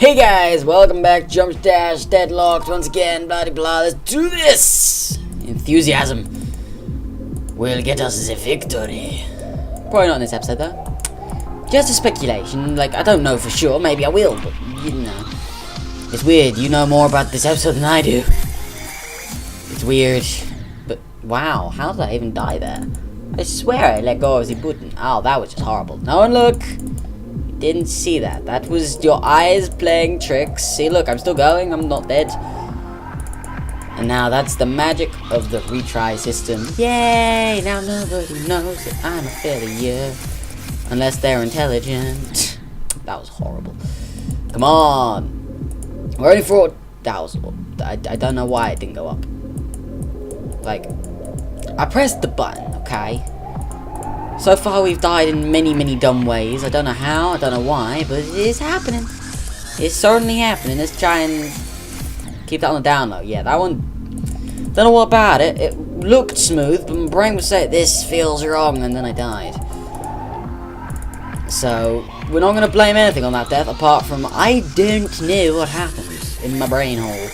Hey guys, welcome back. Jump Dash, Deadlocked once again, blah blah blah. Let's do this! Enthusiasm will get us the victory. Probably not in this episode though. Just a speculation, like I don't know for sure, maybe I will, but you know. It's weird, you know more about this episode than I do. It's weird, but wow, how did I even die there? I swear I let go of the button. Oh, that was just horrible. No one look! Didn't see that. That was your eyes playing tricks. See, look, I'm still going. I'm not dead. And now that's the magic of the retry system. Yay! Now nobody knows that I'm a failure. Unless they're intelligent. That was horrible. Come on. We're only for... That was... I don't know why it didn't go up. Like... I pressed the button, okay? So far we've died in many dumb ways. I don't know how, I don't know why, but it is happening. It's certainly happening. Let's try and keep that on the down low. Yeah, that one, don't know what about it. It looked smooth, but my brain would say this feels wrong, and then I died. So, we're not going to blame anything on that death, apart from I don't know what happened in my brain hole.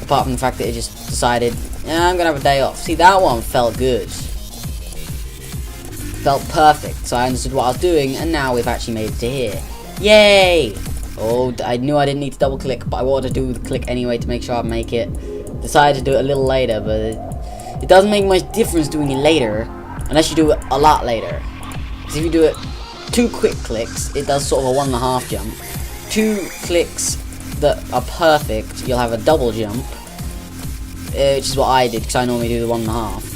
Apart from the fact that it just decided, yeah, I'm going to have a day off. See, that one felt good. Felt perfect, so I understood what I was doing, and now we've actually made it to here. Yay! Oh, I knew I didn't need to double click, but I wanted to do the click anyway to make sure I make it. Decided to do it a little later, but it doesn't make much difference doing it later, unless you do it a lot later. Because if you do it 2 quick clicks, it does sort of a 1.5 jump. 2 clicks that are perfect, you'll have a double jump, which is what I did, because I normally do the 1.5.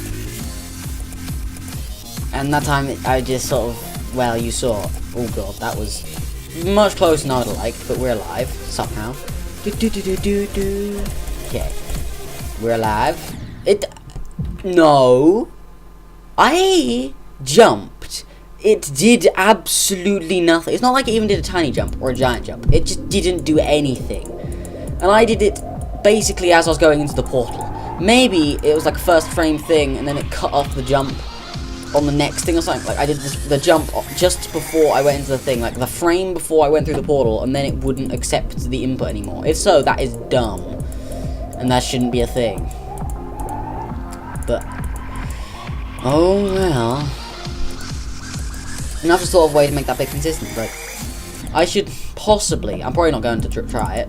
And that time, I just sort of, well, you saw. Oh god, that was much closer than I would have liked, but we're alive, somehow. Okay. We're alive. No. I jumped. It did absolutely nothing. It's not like it even did a tiny jump or a giant jump. It just didn't do anything. And I did it basically as I was going into the portal. Maybe it was like a first frame thing, and then it cut off the jump on the next thing or something. Like I did the jump just before I went into the thing, like the frame before I went through the portal, and then it wouldn't accept the input anymore. If so, that is dumb, and that shouldn't be a thing. But oh well, and that's a sort of way to make that bit consistent. Like I should possibly, I'm probably not going to try it,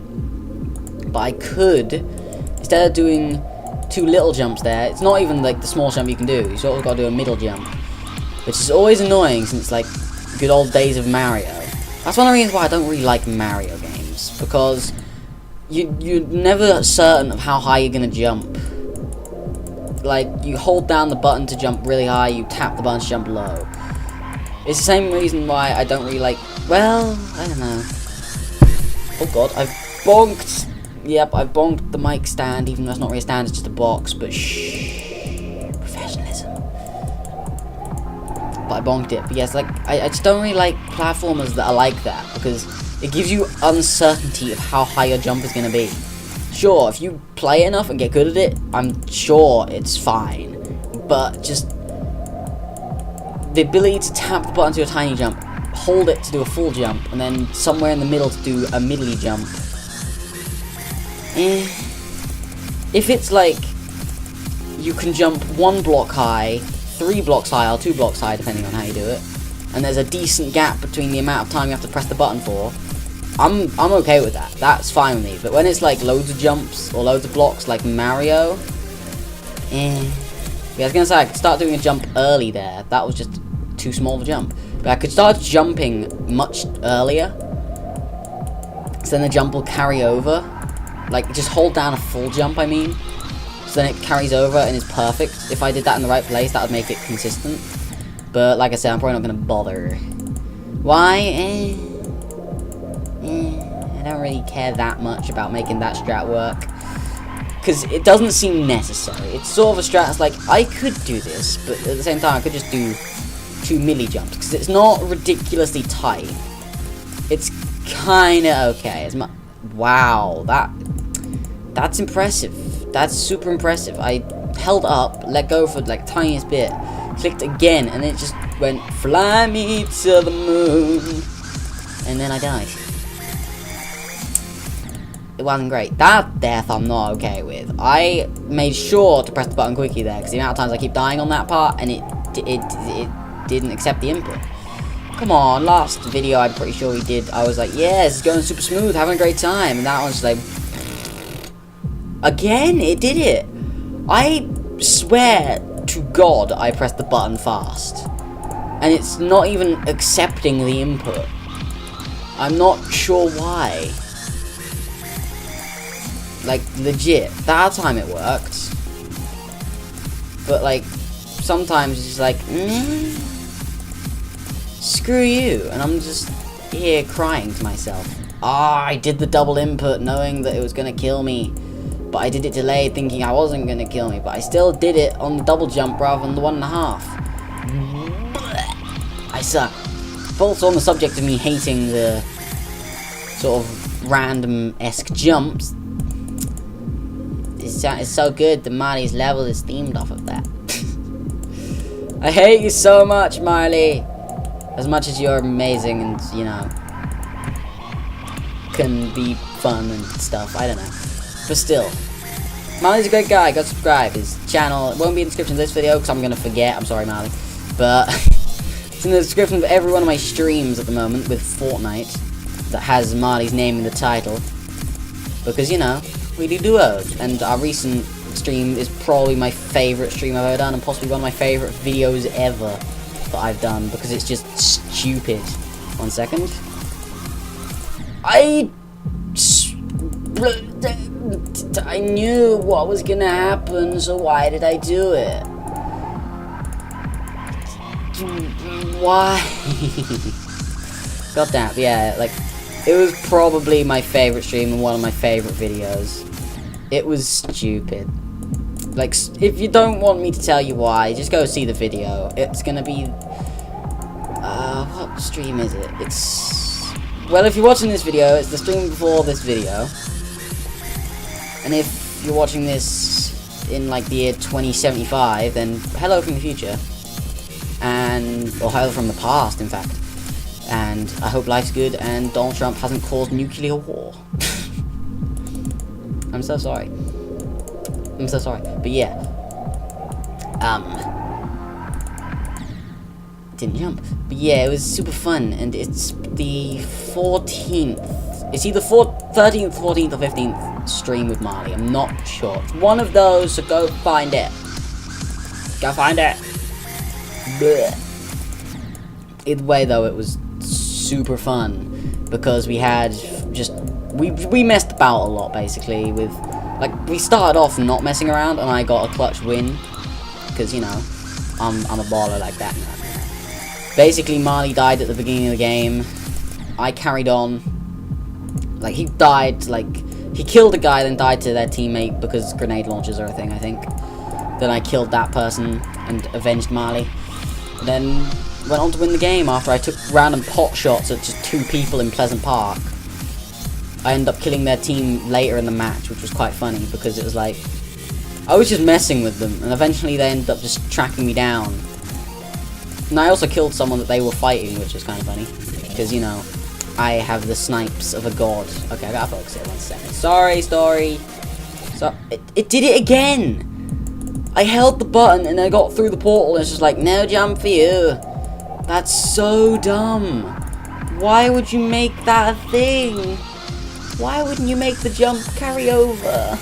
but I could, instead of doing 2 little jumps there, it's not even like the small jump you can do, you sort of got to do a middle jump, which is always annoying since like good old days of Mario. That's one of the reasons why I don't really like Mario games, because you're never certain of how high you're gonna jump. Like you hold down the button to jump really high, you tap the button to jump low. It's the same reason why I don't really like, well, I don't know. Oh god, I've bonked. Yep, I've bonked the mic stand, even though it's not really a stand, it's just a box, but shh, professionalism. But I bonked it, but yes, like, I just don't really like platformers that are like that, because it gives you uncertainty of how high your jump is going to be. Sure, if you play enough and get good at it, I'm sure it's fine, but just the ability to tap the button to a tiny jump, hold it to do a full jump, and then somewhere in the middle to do a middly jump. If it's like you can jump 1 block high, 3 blocks high, or 2 blocks high, depending on how you do it, and there's a decent gap between the amount of time you have to press the button for, I'm okay with that. That's fine with me. But when it's like loads of jumps or loads of blocks like Mario, yeah, I was gonna say I could start doing a jump early there. That was just too small of a jump. But I could start jumping much earlier, so then the jump will carry over. Like, just hold down a full jump, I mean. So then it carries over and is perfect. If I did that in the right place, that would make it consistent. But, like I said, I'm probably not going to bother. Why? I don't really care that much about making that strat work. Because it doesn't seem necessary. It's sort of a strat that's like, I could do this, but at the same time, I could just do 2 milli jumps. Because it's not ridiculously tight. It's kind of okay. It's wow, that's impressive. That's super impressive. I held up, let go for like the tiniest bit, clicked again, and it just went, fly me to the moon. And then I died. it wasn't great. That death I'm not okay with. I made sure to press the button quickly there, because the amount of times I keep dying on that part, and it didn't accept the input. Come on, last video I'm pretty sure we did, I was like, yeah, this is going super smooth, having a great time, and that one's like, again, it did it. I swear to God I pressed the button fast, and it's not even accepting the input. I'm not sure why. Like, legit, that time it worked, but like, sometimes it's just like, screw you, and I'm just here crying to myself. I did the double input knowing that it was gonna kill me, but I did it delayed thinking I wasn't gonna kill me, but I still did it on the double jump rather than the 1.5. I suck. But also on the subject of me hating the sort of random-esque jumps, it's so good that Marley's level is themed off of that. I hate you so much, Marley. As much as you're amazing and, you know, can be fun and stuff, I don't know. But still, Marley's a great guy, go subscribe. His channel, it won't be in the description of this video because I'm going to forget, I'm sorry Marley. But, it's in the description of every one of my streams at the moment with Fortnite that has Marley's name in the title. Because, you know, we do duos, and our recent stream is probably my favourite stream I've ever done, and possibly one of my favourite videos ever that I've done, because it's just stupid. 1 second. I knew what was gonna happen, so why did I do it? Why? God damn, yeah, like, it was probably my favourite stream and one of my favourite videos. It was stupid. Like, if you don't want me to tell you why, just go see the video. It's gonna be... what stream is it? It's... Well, if you're watching this video, it's the stream before this video. And if you're watching this in, like, the year 2075, then hello from the future. And... or hello from the past, in fact. And I hope life's good and Donald Trump hasn't caused nuclear war. I'm so sorry. I'm so sorry. But yeah. Didn't jump. But yeah, it was super fun, and it's the 14th. It's either 13th, 14th, or 15th stream with Marley. I'm not sure. It's one of those, so go find it. Go find it. Blech. Either way, though, it was super fun because we had just we messed about a lot, basically. With, like, we started off not messing around, and I got a clutch win because, you know, I'm a baller like that now. Basically, Marley died at the beginning of the game. I carried on. Like, he died, like, he killed a guy, then died to their teammate because grenade launchers are a thing, I think. Then I killed that person and avenged Marley. Then went on to win the game after I took random pot shots at just 2 people in Pleasant Park. I ended up killing their team later in the match, which was quite funny because it was like, I was just messing with them, and eventually they ended up just tracking me down. And I also killed someone that they were fighting, which was kind of funny, because, you know, I have the snipes of a god. Okay, I gotta focus here 1 second. Sorry, story. So, it did it again! I held the button and I got through the portal and it's just like, no jump for you. That's so dumb. Why would you make that a thing? Why wouldn't you make the jump carry over?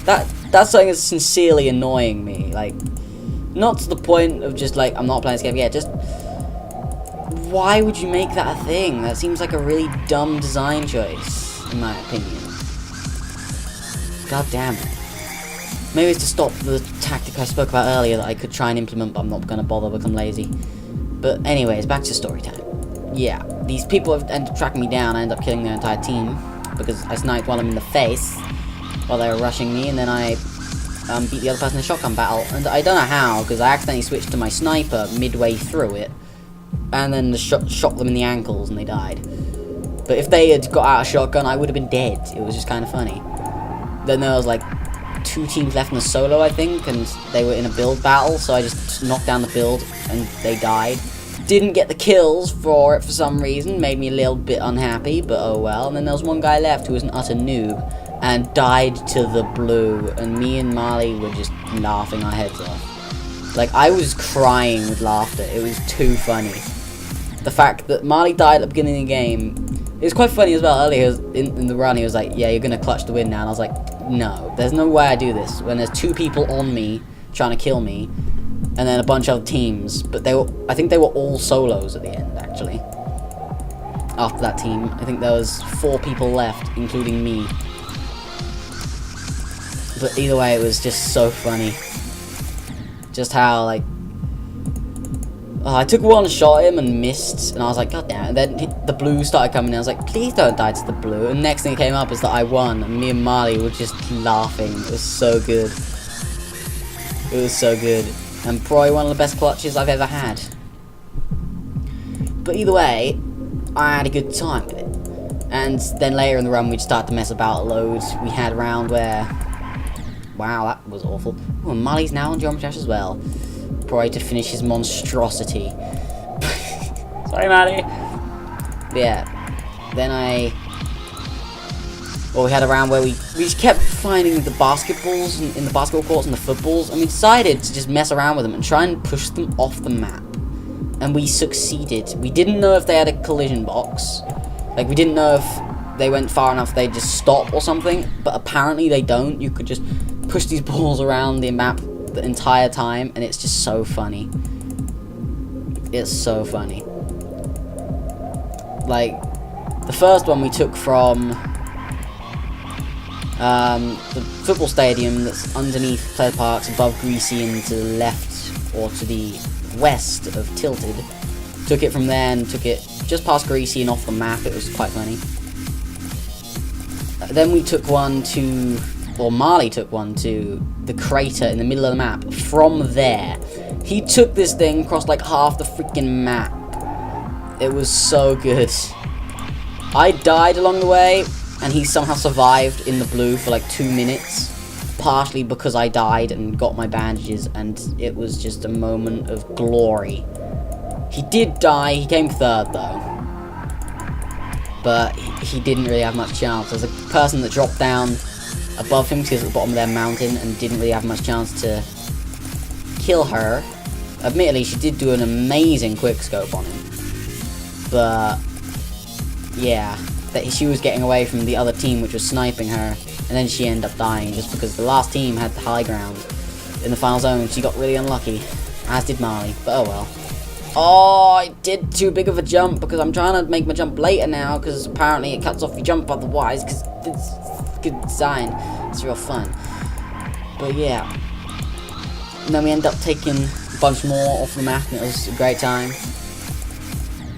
That's something that's sincerely annoying me. Like, not to the point of just like, I'm not playing this game yet, just why would you make that a thing? That seems like a really dumb design choice, in my opinion. God damn it. Maybe it's to stop the tactic I spoke about earlier that I could try and implement, but I'm not going to bother, become lazy. But anyways, back to story time. Yeah, these people have ended up tracking me down. I end up killing their entire team because I sniped one of them in the face while they were rushing me, and then I beat the other person in a shotgun battle. And I don't know how, because I accidentally switched to my sniper midway through it, and then shot them in the ankles and they died. But if they had got out of shotgun, I would have been dead. It was just kind of funny. Then there was like 2 teams left in a solo, I think, and they were in a build battle, so I just knocked down the build and they died. Didn't get the kills for it for some reason. Made me a little bit unhappy, but oh well. And then there was one guy left who was an utter noob and died to the blue. And me and Marley were just laughing our heads off. Like, I was crying with laughter. It was too funny. The fact that Marley died at the beginning of the game, it was quite funny as well. Earlier in the run, he was like, yeah, you're going to clutch the win now. And I was like, no, there's no way I do this. When there's 2 people on me trying to kill me, and then a bunch of other teams, but I think they were all solos at the end, actually. After that team, I think there was 4 people left, including me. But either way, it was just so funny. Just how, like, I took one shot at him and missed, and I was like, god damn it. And then the blue started coming in, I was like, please don't die to the blue. And next thing that came up is that I won, and me and Marley were just laughing. It was so good. It was so good. And probably one of the best clutches I've ever had. But either way, I had a good time with it. And then later in the run, we'd start to mess about a load. We had a round where... Wow, that was awful. Oh, and Marley's now on Geometry Dash as well. Probably to finish his monstrosity. Sorry, Marley. But yeah. Then Well, we had a round where we just kept finding the basketballs in the basketball courts and the footballs, and we decided to just mess around with them and try and push them off the map. And we succeeded. We didn't know if they had a collision box. Like, we didn't know if they went far enough they'd just stop or something, but apparently they don't. You could just push these balls around the map the entire time, and it's just so funny. It's so funny. Like, the first one we took from... the football stadium that's underneath Player Parks, above Greasy, and to the left or to the west of Tilted. Took it from there and took it just past Greasy and off the map. It was quite funny. Then we took one to, or Marley took one to the crater in the middle of the map. From there, he took this thing across like half the freaking map. It was so good. I died along the way, and he somehow survived in the blue for like 2 minutes, partially because I died and got my bandages, and it was just a moment of glory. He did die, he came 3rd though, but he didn't really have much chance. There's a person that dropped down above him because he was at the bottom of their mountain and didn't really have much chance to kill her. Admittedly, she did do an amazing quickscope on him, but yeah, that she was getting away from the other team which was sniping her, and then she ended up dying just because the last team had the high ground in the final zone. She got really unlucky, as did Marley, but oh well. Oh, I did too big of a jump because I'm trying to make my jump later now because apparently it cuts off your jump otherwise because it's good design. It's real fun. But yeah. And then we end up taking a bunch more off the map, and it was a great time.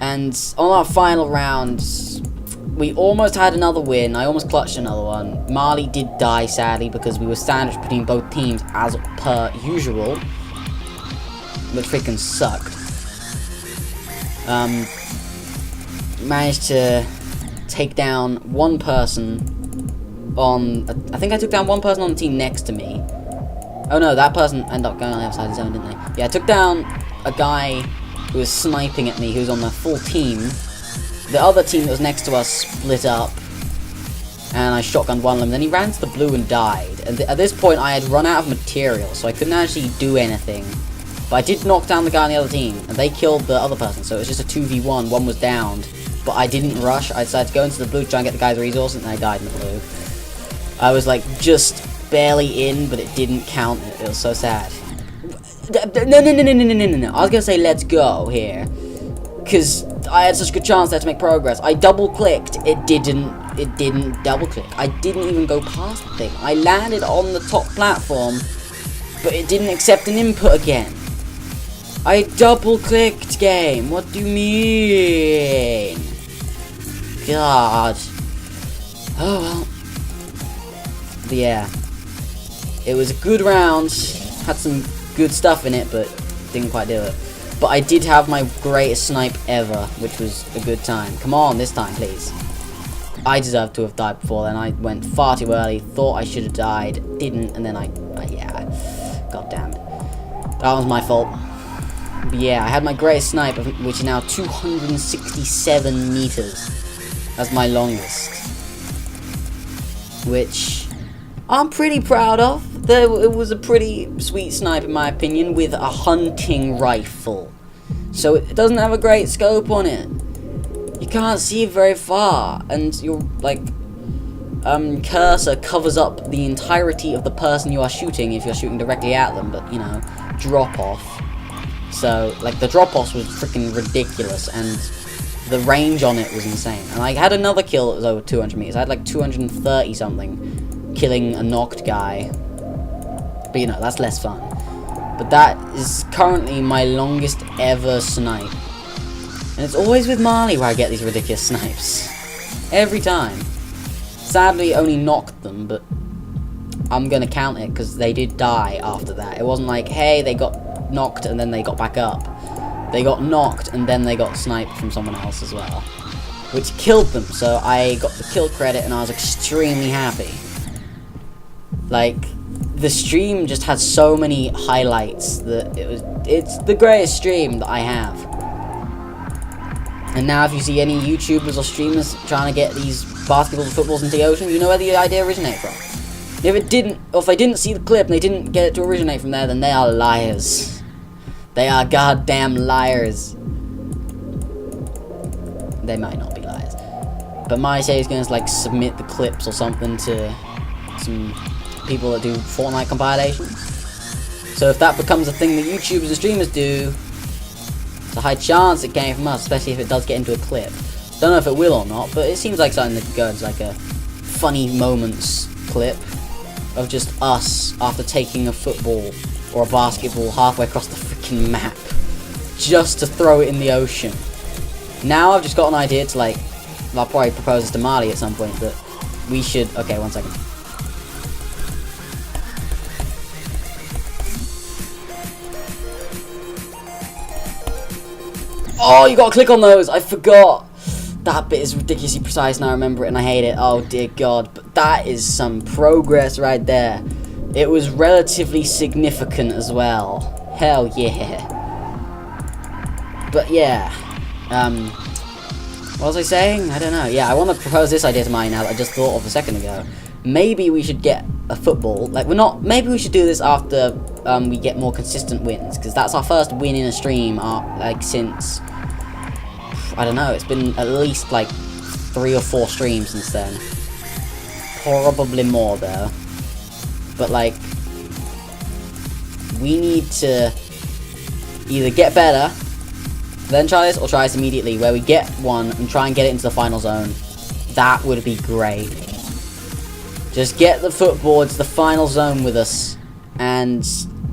And on our final round, we almost had another win. I almost clutched another one. Marley did die, sadly, because we were sandwiched between both teams as per usual, which freaking sucked. Managed to take down one person on... I think I took down one person on the team next to me. Oh no, that person ended up going on the other side of the zone, didn't they? Yeah, I took down a guy who was sniping at me, who was on the full team. The other team that was next to us split up, and I shotgunned one of them. Then he ran to the blue and died. And at this point, I had run out of material, so I couldn't actually do anything. But I did knock down the guy on the other team, and they killed the other person, so it was just a 2v1. One was downed, but I didn't rush. I decided to go into the blue to try and get the guy's resources, and I died in the blue. I was like just barely in, but it didn't count. It was so sad. No. I was gonna say let's go here, because I had such a good chance there to make progress. I double clicked. It didn't double click. I didn't even go past the thing. I landed on the top platform, but it didn't accept an input again. I double clicked, game. What do you mean? God. Oh well. But yeah. It was a good round. Had some good stuff in it, but didn't quite do it. But I did have my greatest snipe ever, which was a good time. Come on, this time, please. I deserved to have died before then. I went far too early, thought I should have died, didn't, and then yeah. God damn it. That was my fault. But yeah, I had my greatest snipe, which is now 267 meters. That's my longest. Which I'm pretty proud of. It was a pretty sweet snipe in my opinion, with a hunting rifle. So it doesn't have a great scope on it. You can't see very far, and your cursor covers up the entirety of the person you are shooting if you're shooting directly at them, but you know, drop off. So like the drop off was freaking ridiculous, and the range on it was insane. And I had another kill that was over 200 meters. I had like 230 something, killing a knocked guy. But you know, that's less fun. But that is currently my longest ever snipe. And it's always with Marley where I get these ridiculous snipes. Every time. Sadly, only knocked them, but I'm gonna count it because they did die after that. It wasn't like, hey, they got knocked and then they got back up. They got knocked and then they got sniped from someone else as well, which killed them. So I got the kill credit and I was extremely happy. Like, the stream just had so many highlights that it's the greatest stream that I have. And now if you see any YouTubers or streamers trying to get these basketballs and footballs into the ocean, you know where the idea originated from. If it didn't, or if they didn't see the clip and they didn't get it to originate from there, then they are liars. They are goddamn liars. They might not be liars. But Marty said he's going to like submit the clips or something to some people that do Fortnite compilations. So if that becomes a thing that YouTubers and streamers do, it's a high chance it came from us, especially if it does get into a clip. Don't know if it will or not, but it seems like something that goes like a funny moments clip of just us after taking a football or a basketball halfway across the freaking map just to throw it in the ocean. Now I've just got an idea to like, I'll probably propose this to Marley at some point, that we should, okay, 1 second. Oh, you gotta click on those, I forgot. That bit is ridiculously precise and I remember it and I hate it. Oh dear God, but that is some progress right there. It was relatively significant as well. Hell yeah. But yeah, what was I saying? I don't know. Yeah, I want to propose this idea to mine now that I just thought of a second ago. Maybe we should get a football. Like, maybe we should do this after we get more consistent wins, because that's our first win in a stream, like, since, I don't know, it's been at least, like, 3 or 4 streams since then. Probably more, though. But, like, we need to either get better, then try this, or try this immediately, where we get one and try and get it into the final zone. That would be great. Just get the football to the final zone with us, and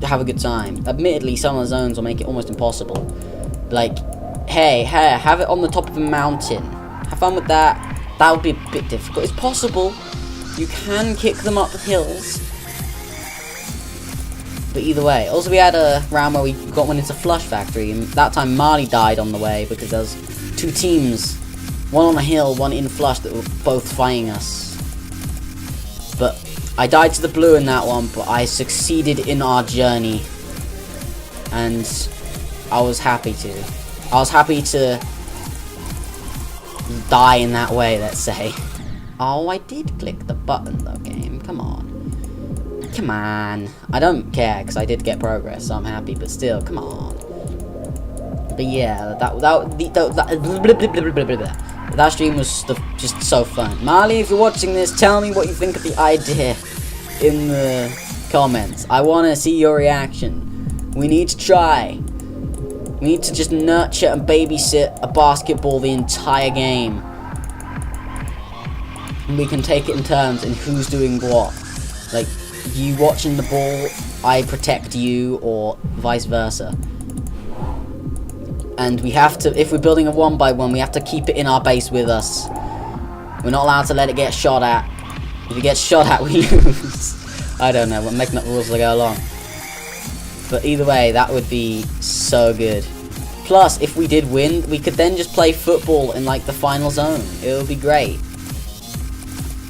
have a good time. Admittedly, some of the zones will make it almost impossible. Like, hey, have it on the top of a mountain. Have fun with that. That would be a bit difficult. It's possible. You can kick them up the hills. But either way. Also, we had a round where we got one into Flush Factory, and that time Marley died on the way because there was 2 teams. One on a hill, one in Flush, that were both fighting us. But I died to the blue in that one, but I succeeded in our journey. And I was happy to. I was happy to die in that way, let's say. Oh, I did click the button though, game. Come on. Come on. I don't care, because I did get progress, so I'm happy, but still, come on. But yeah, that stream was just so fun. Marley, if you're watching this, tell me what you think of the idea in the comments. I want to see your reaction. We need to try. We need to just nurture and babysit a basketball the entire game. And we can take it in turns in who's doing what. Like, you watching the ball, I protect you, or vice versa. And we have to, if we're building a 1x1, we have to keep it in our base with us. We're not allowed to let it get shot at. If it gets shot at, we lose. I don't know, we're making up rules as I go along. But either way, that would be so good. Plus, if we did win, we could then just play football in, like, the final zone. It would be great.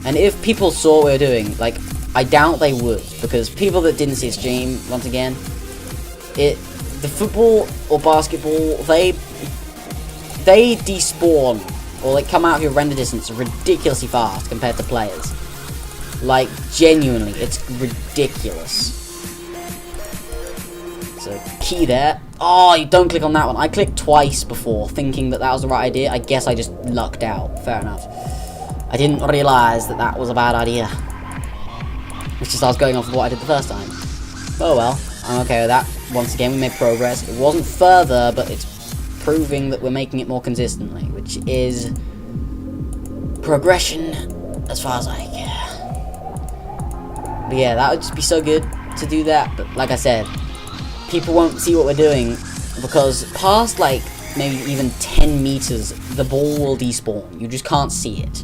And if people saw what we were doing, like, I doubt they would, because people that didn't see a stream, once again, the football or basketball, they despawn, or like come out of your render distance ridiculously fast compared to players. Like, genuinely, it's ridiculous. So, key there. Oh, you don't click on that one. I clicked twice before, thinking that was the right idea. I guess I just lucked out. Fair enough. I didn't realise that was a bad idea. It's just I was going off of what I did the first time. Oh well, I'm okay with that. Once again, we made progress. It wasn't further, but it's proving that we're making it more consistently, which is progression as far as I care. But yeah, that would just be so good to do that. But like I said, people won't see what we're doing because past like maybe even 10 meters, the ball will despawn. You just can't see it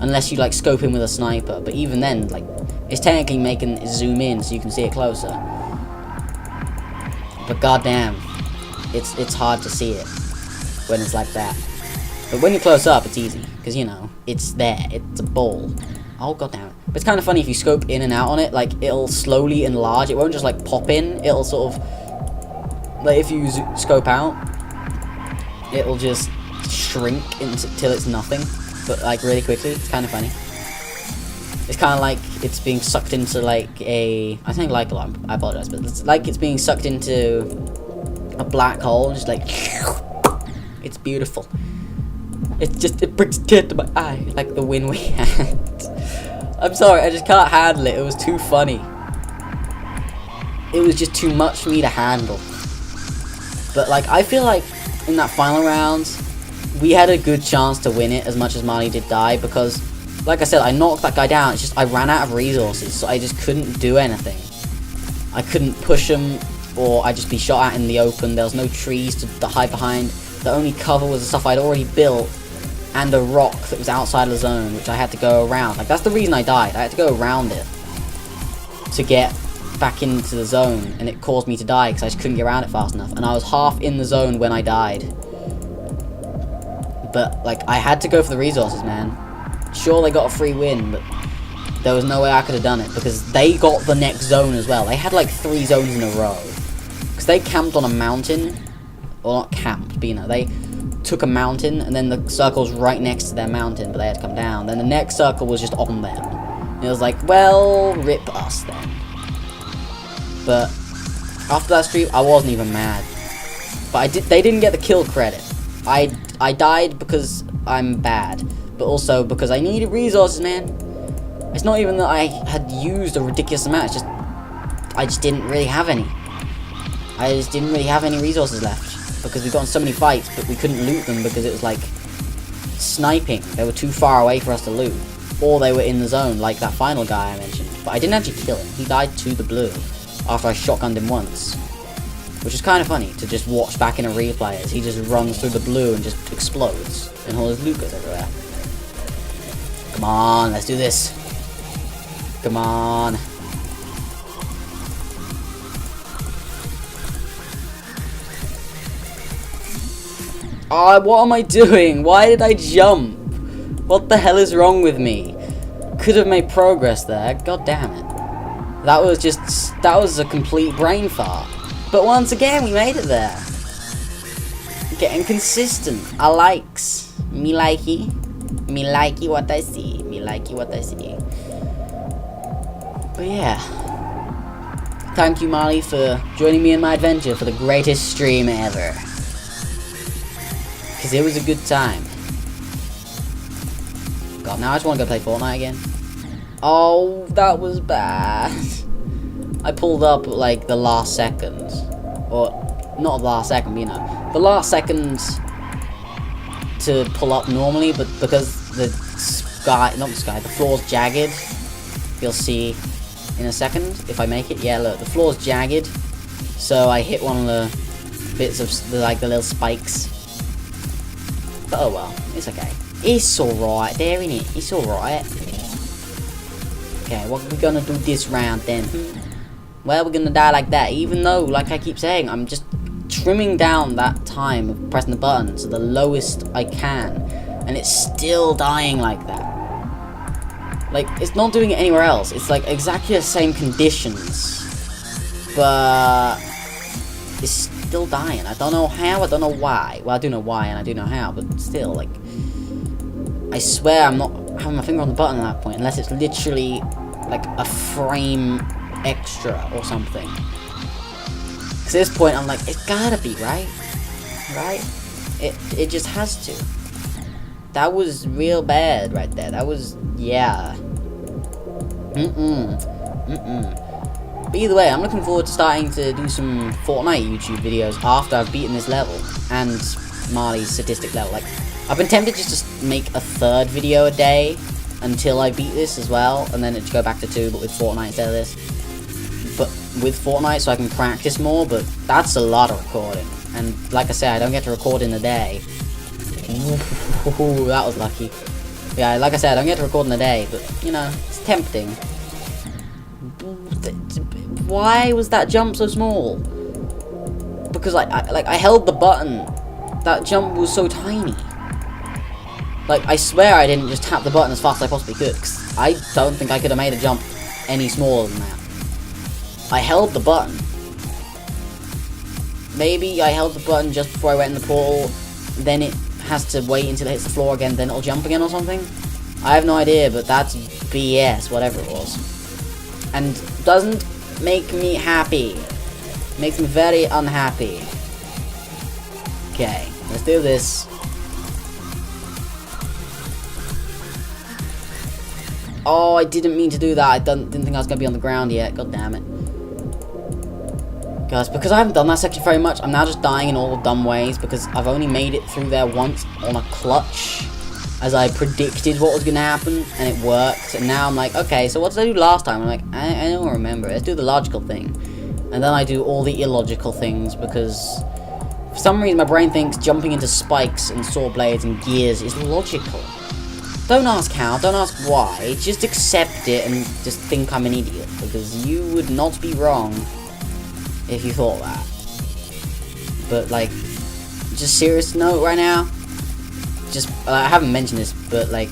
unless you like scope in with a sniper. But even then, like, it's technically making it zoom in so you can see it closer. But goddamn, it's hard to see it when it's like that. But when you're close up, it's easy because you know it's there. It's a ball. Oh goddamn it! But it's kind of funny if you scope in and out on it. Like, it'll slowly enlarge. It won't just like pop in. It'll sort of, like, if you scope out, it'll just shrink until it's nothing. But like really quickly. It's kind of funny. It's kind of like it's being sucked into like a... I think like a lot. I apologize, but it's like it's being sucked into a black hole. Just like... It's beautiful. It brings a tear to my eye, like the win we had. I'm sorry, I just can't handle it. It was too funny. It was just too much for me to handle. But like, I feel like in that final round, we had a good chance to win it as much as Marley did die, because like I said, I knocked that guy down. It's just I ran out of resources, so I just couldn't do anything. I couldn't push him, or I'd just be shot at in the open. There was no trees to hide behind. The only cover was the stuff I'd already built, and a rock that was outside of the zone, which I had to go around. Like, that's the reason I died. I had to go around it to get back into the zone, and it caused me to die because I just couldn't get around it fast enough. And I was half in the zone when I died. But, like, I had to go for the resources, man. Sure, they got a free win, but there was no way I could have done it because they got the next zone as well. They had, like, 3 zones in a row. Because they camped on a mountain. Well, not camped, but, you know, they took a mountain, and then the circle's right next to their mountain, but they had to come down. Then the next circle was just on them. And it was like, well, rip us then. But after that streak, I wasn't even mad. But they didn't get the kill credit. I died because I'm bad, but also because I needed resources, man. It's not even that I had used a ridiculous amount. It's just I just didn't really have any. I just didn't really have any resources left. Because we got in so many fights, but we couldn't loot them because it was like sniping. They were too far away for us to loot. Or they were in the zone, like that final guy I mentioned. But I didn't actually kill him. He died to the blue after I shotgunned him once. Which is kind of funny to just watch back in a replay as he just runs through the blue and just explodes. And all his loot goes everywhere. Come on, let's do this. Come on. Oh, what am I doing? Why did I jump? What the hell is wrong with me? Could have made progress there. God damn it. That was a complete brain fart. But once again, we made it there. Getting consistent. I likes. Me likey. Me likey what I see. Me likey what I see. But yeah. Thank you, Marley, for joining me in my adventure for the greatest stream ever. Because it was a good time. God, now I just want to go play Fortnite again. Oh, that was bad. I pulled up at, like, the last second. Or, not the last second, but, you know. The last second to pull up normally, but because the sky, not the sky, the floor's jagged. You'll see in a second if I make it. Yeah, look, the floor's jagged. So I hit one of the bits of, the little spikes. But oh well, it's okay. It's alright there, innit? It's alright. Okay, what are we gonna do this round then? Well, we're gonna die like that, even though, like I keep saying, I'm just trimming down that time of pressing the button to the lowest I can, and it's still dying like that. Like, it's not doing it anywhere else. It's like exactly the same conditions, but it's still dying. I don't know how, I don't know why. Well, I do know why and I do know how, but still, like, I swear I'm not having my finger on the button at that point, unless it's literally, like, a frame extra or something. Because at this point, I'm like, it's gotta be, right? Right? It just has to. That was real bad right there. That was, yeah. But either way, I'm looking forward to starting to do some Fortnite YouTube videos after I've beaten this level and Marley's sadistic level. Like, I've been tempted just to make a third video a day until I beat this as well, and then it'd go back to 2, but with Fortnite instead of this. But with Fortnite, so I can practice more, but that's a lot of recording. And like I said, I don't get to record in a day. Ooh, that was lucky. Yeah, like I said, I don't get to record in a day, but, you know, it's tempting. Why was that jump so small? Because I held the button. That jump was so tiny. Like, I swear I didn't just tap the button as fast as I possibly could, because I don't think I could have made a jump any smaller than that. I held the button. Maybe I held the button just before I went in the portal, then it has to wait until it hits the floor again, then it'll jump again or something? I have no idea, but that's BS, whatever it was. And doesn't make me happy. Makes me very unhappy. Okay, let's do this. Oh, I didn't mean to do that. I didn't think I was going to be on the ground yet. God damn it. Guys, because I haven't done that section very much, I'm now just dying in all dumb ways because I've only made it through there once on a clutch as I predicted what was going to happen, and it worked. And now I'm like, okay, so what did I do last time? I'm like, I don't remember. Let's do the logical thing. And then I do all the illogical things because for some reason my brain thinks jumping into spikes and saw blades and gears is logical. Don't ask how, don't ask why, just accept it and just think I'm an idiot, because you would not be wrong if you thought that. But, like, just serious note right now, just, I haven't mentioned this, but, like,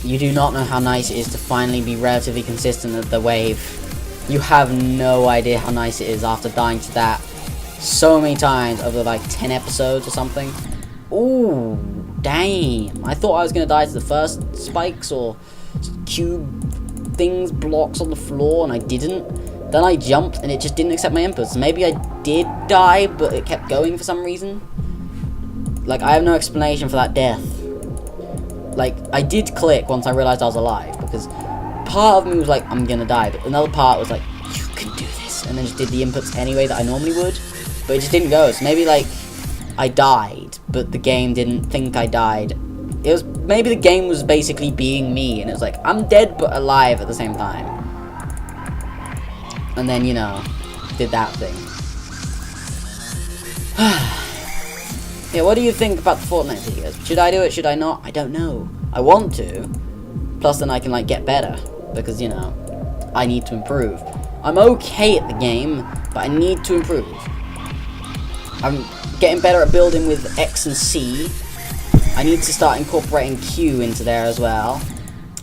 you do not know how nice it is to finally be relatively consistent at the wave. You have no idea how nice it is after dying to that so many times over, like, 10 episodes or something. Ooh, damn. I thought I was gonna die to the first spikes or cube things, blocks on the floor, and I didn't. Then I jumped and it just didn't accept my inputs. Maybe I did die, but it kept going for some reason. Like, I have no explanation for that death. Like, I did click once I realized I was alive, because part of me was like, I'm gonna die, but another part was like, you can do this, and then just did the inputs anyway that I normally would, but it just didn't go. So maybe, like, I died, but the game didn't think I died. It was, maybe the game was basically being me, and it was like, I'm dead but alive at the same time. And then, you know, did that thing. Yeah, what do you think about the Fortnite videos? Should I do it? Should I not? I don't know. I want to. Plus, then I can, like, get better. Because, you know, I need to improve. I'm okay at the game, but I need to improve. I'm getting better at building with X and C. I need to start incorporating Q into there as well.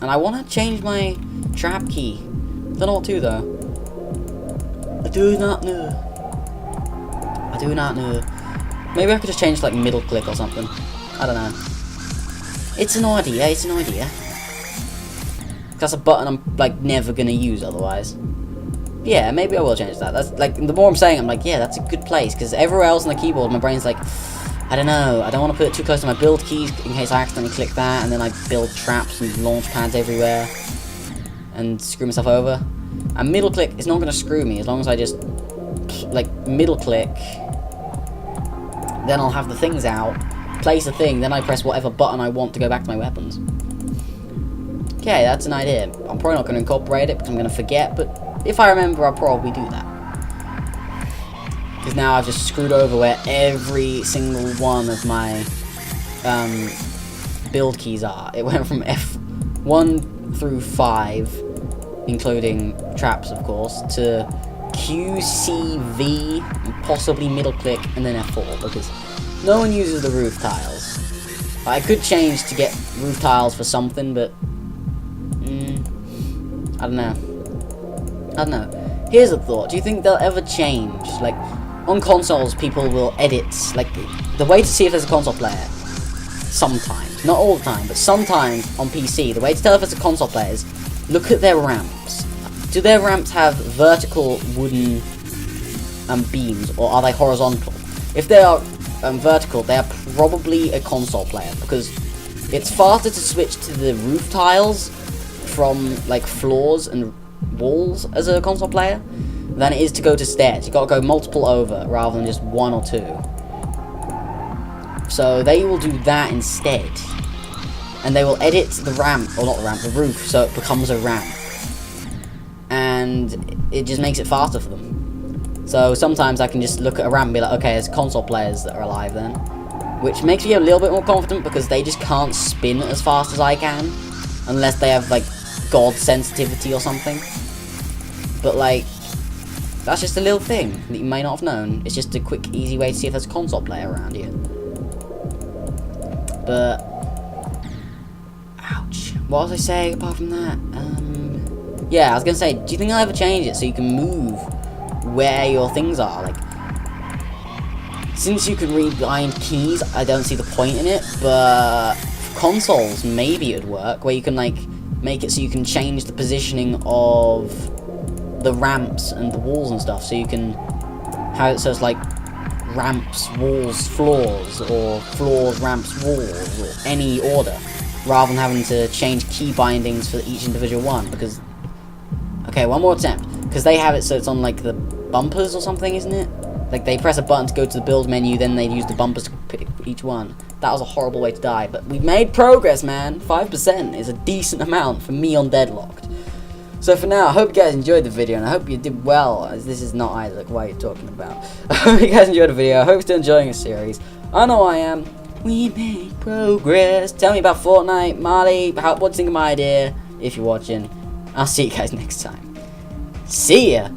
And I want to change my trap key. Don't know what to, though. I do not know. I do not know. Maybe I could just change, like, middle click or something. I don't know. It's an idea, it's an idea. That's a button I'm, like, never gonna use otherwise. Yeah, maybe I will change that. That's, like, the more I'm saying, I'm like, yeah, that's a good place. Because everywhere else on the keyboard, my brain's like, I don't know. I don't want to put it too close to my build keys in case I accidentally click that. And then I build traps and launch pads everywhere. And screw myself over. And middle click is not going to screw me as long as I just, like, middle click. Then I'll have the things out, place a thing, then I press whatever button I want to go back to my weapons. Okay, that's an idea. I'm probably not going to incorporate it because I'm going to forget, but if I remember, I'll probably do that. Because now I've just screwed over where every single one of my build keys are. It went from F1 through 5, including traps, of course, to Q, C, V, and possibly middle click, and then F4, because no one uses the roof tiles. I could change to get roof tiles for something, but I don't know. I don't know. Here's a thought. Do you think they'll ever change? Like, on consoles, people will edit, like, the way to see if there's a console player, sometimes, not all the time, but sometimes on PC, the way to tell if it's a console player is look at their ramps. Do their ramps have vertical wooden beams, or are they horizontal? If they are vertical, they are probably a console player, because it's faster to switch to the roof tiles from, like, floors and walls as a console player than it is to go to stairs. You gotta go multiple over rather than just one or two. So they will do that instead, and they will edit the ramp, or not the ramp, the roof, so it becomes a ramp, and it just makes it faster for them. So sometimes I can just look at a ramp and be like, okay, there's console players that are alive then, which makes me a little bit more confident because they just can't spin as fast as I can unless they have, like, god sensitivity or something. But, like, that's just a little thing that you may not have known. It's just a quick, easy way to see if there's a console player around you. But, ouch. What was I saying apart from that? Yeah, I was gonna say, do you think I'll ever change it so you can move where your things are? Like, since you can read behind keys, I don't see the point in it, but for consoles, maybe it would work, where you can, like, make it so you can change the positioning of the ramps and the walls and stuff, so you can have it so it's like ramps, walls, floors, or floors, ramps, walls, or any order, rather than having to change key bindings for each individual one, because, okay, one more attempt, because they have it so it's on, like, the bumpers or something, isn't it? Like, they press a button to go to the build menu, then they use the bumpers to pick each one. That was a horrible way to die, but we've made progress, man. 5% is a decent amount for me on Deadlocked. So for now, I hope you guys enjoyed the video, and I hope you did well, as this is not Isaac, what are you talking about? I hope you guys enjoyed the video, I hope you're still enjoying the series. I know I am. We made progress. Tell me about Fortnite, Marley, what do you think of my idea, if you're watching. I'll see you guys next time. See ya!